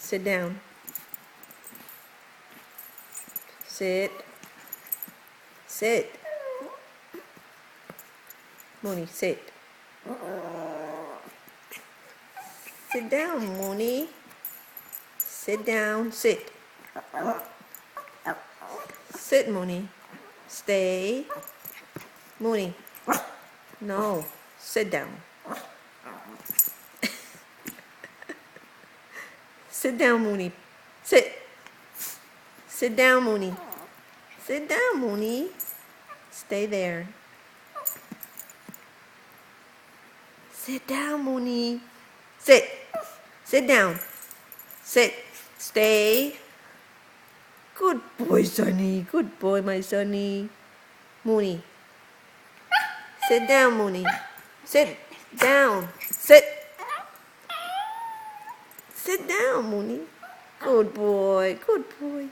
Sit down. Sit. Sit. Mooney, sit. Sit down, Mooney. Sit down, sit. Sit, Mooney. Stay. Mooney. No, sit down. Sit down, Mooney. Sit. Sit down, Mooney. Sit down, Mooney. Stay there. Sit down, Mooney. Sit. Sit down. Sit. Stay. Good boy, Sonny. Good boy, my Sonny. Mooney. Sit down, Mooney. Sit down. Sit. Sit down, Mooney. Good boy. Good boy.